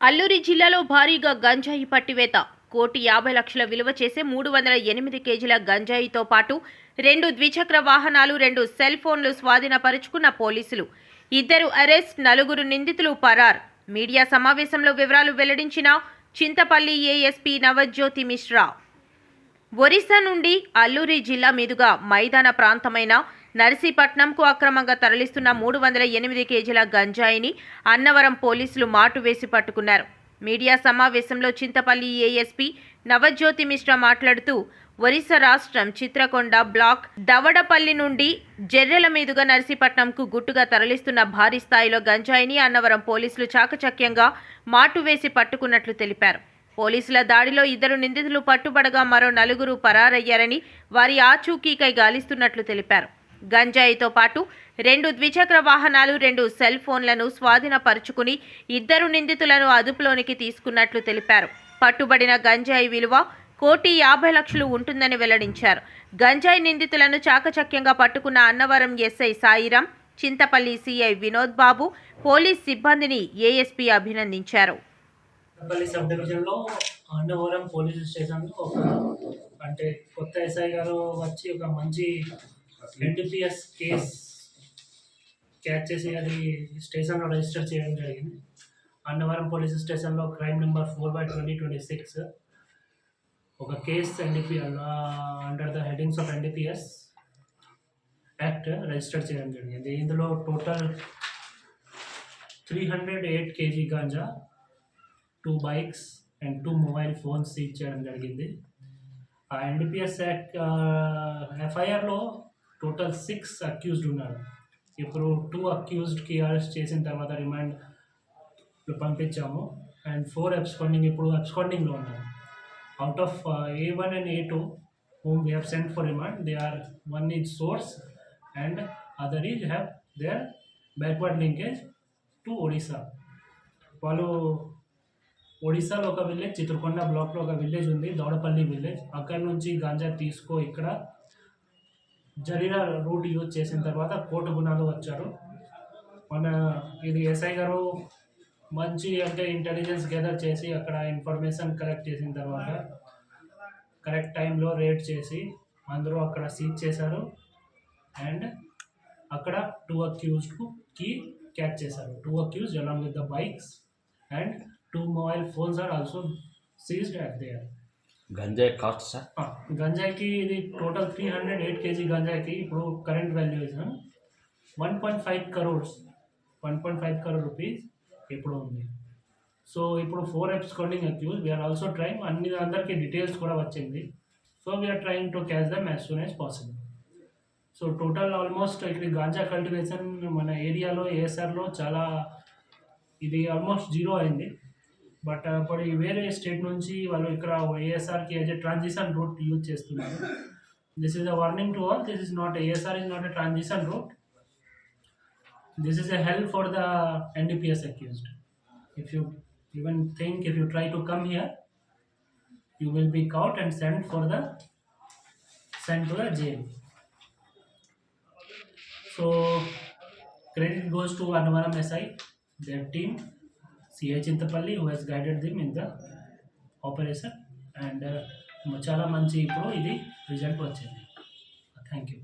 అల్లూరి జిల్లాలో భారీగా గంజాయి పట్టివేత. 1,50,00,000 విలువ చేసే 308 కేజీల గంజాయితో పాటు 2 ద్విచక్ర వాహనాలు, 2 సెల్ ఫోన్లు స్వాధీనపరుచుకున్న పోలీసులు. 2 అరెస్ట్, 4 నిందితులు పరార్. మీడియా సమావేశంలో వివరాలు వెల్లడించిన చింతపల్లి ఏఎస్పీ నవజ్యోతి మిశ్రా. ఒరిస్సా నుండి అల్లూరి జిల్లా మీదుగా మైదాన ప్రాంతమైన నర్సీపట్నంకు అక్రమంగా తరలిస్తున్న 308 కేజీల గంజాయిని అన్నవరం పోలీసులు మాటు వేసి పట్టుకున్నారు. మీడియా సమావేశంలో చింతపల్లి ఏఎస్పీ నవజ్యోతి మిశ్రా మాట్లాడుతూ, ఒరిస్సా రాష్ట్రం చిత్రకొండ బ్లాక్ దవడపల్లి నుండి జెర్రెల మీదుగా నర్సీపట్నంకు గుట్టుగా తరలిస్తున్న భారీ స్థాయిలో గంజాయిని అన్నవరం పోలీసులు చాకచక్యంగా మాటు వేసి పట్టుకున్నట్లు తెలిపారు. పోలీసుల దాడిలో 2 నిందితులు పట్టుబడగా మరో 4 పరారయ్యారని, వారి ఆచూకీకై గాలిస్తున్నట్లు తెలిపారు. గంజాయితో పాటు 2 ద్విచక్ర వాహనాలు, 2 సెల్ ఫోన్లను స్వాధీనపరుచుకుని 2 నిందితులను అదుపులోనికి తీసుకున్నట్లు తెలిపారు. పట్టుబడిన గంజాయి విలువ 1,50,00,000 ఉంటుందని వెల్లడించారు. గంజాయి నిందితులను చాకచక్యంగా పట్టుకున్న అన్నవరం ఎస్ఐ సాయిరాం, చింతపల్లి సిఐ వినోద్ బాబు, పోలీస్ సిబ్బందిని ఏఎస్పీ అభినందించారు. చింతపల్లి సబ్ డివిజన్లో అన్నవరం పోలీస్ స్టేషన్లో అంటే కొత్త ఎస్ఐ గారు వచ్చి ఒక మంచి ఎన్డీపీఎస్ కేస్ క్యాచ్ చేసి అది స్టేషన్లో రిజిస్టర్ చేయడం జరిగింది. అన్నవరం పోలీస్ స్టేషన్లో క్రైమ్ నెంబర్ 4/2026 ఒక case under the headings of NDPS act register చేయడం జరిగింది. ఇందులో total 308 kg ganja, 2 bikes and 2 mobile phones seize చేయడం జరిగింది. ఆ ఎన్డీపీఎస్ యాక్ట్ ఎఫ్ఐఆర్లో టోటల్ 6 అక్యూజ్డ్ ఉన్నారు. ఇప్పుడు 2 అక్యూజ్డ్కి అరెస్ట్ చేసిన తర్వాత రిమాండ్ పంపించాము అండ్ 4 అబ్స్కాండింగ్ ఇప్పుడు అబ్స్కాండింగ్లో ఉన్నారు. Out of A1 and A2 whom we have sent for remand, they are one is source and other is have their backward linkage to Odisha. వాళ్ళు ఒడిశాలో ఒక village, Chitrakonda బ్లాక్లో ఒక విలేజ్ ఉంది, దౌడపల్లి విలేజ్. అక్కడ నుంచి గాంజా ఇక్కడ జరీరా రూట్ యూజ్ చేసిన తర్వాత కోర్టు గుణాలు వచ్చారు. ఇది ఎస్ఐ గారు మంచి ఇంటెలిజెన్స్ గెదర్ చేసి అక్కడ ఇన్ఫర్మేషన్ కలెక్ట్ చేసిన తర్వాత కరెక్ట్ టైంలో రేడ్ చేసి అందరూ అక్కడ సీజ్ చేశారు అండ్ అక్కడ 2 అక్యూజ్డ్కి క్యాచ్ చేశారు. 2 accused along with the bikes and 2 mobile phones are also seized at there. గంజాయి కాస్ట్ సార్? గంజాయికి ఇది టోటల్ 308 kg గంజాయికి ఇప్పుడు current value is 1.5 crores, 1.5 crore rupees ఇప్పుడు ఉంది. సో ఇప్పుడు 4 absconding accused, we're also trying, అందరికీ డీటెయిల్స్ కూడా వచ్చింది. So we're trying to catch them as soon as possible. So total almost ఇక్కడ గాంజా కల్టివేషన్ మన ఏరియాలో ఏఎస్ఆర్లో చాలా ఇది ఆల్మోస్ట్ 0 అయింది. బట్ ఇప్పుడు వేరే స్టేట్ నుంచి వాళ్ళు ఇక్కడ ఏఎస్ఆర్కి as a transition route use చేస్తున్నారు. This is a warning to all. This is not ASR is not a transition route. This is a help for the NDPS accused. If you even think if you try to come here, you will be caught and sent to the jail. So credit goes to Annavaram SI, their team, CI Chintapalli, who has guided them in the operation and chala manchi ippudu idi result vachindi. Thank you.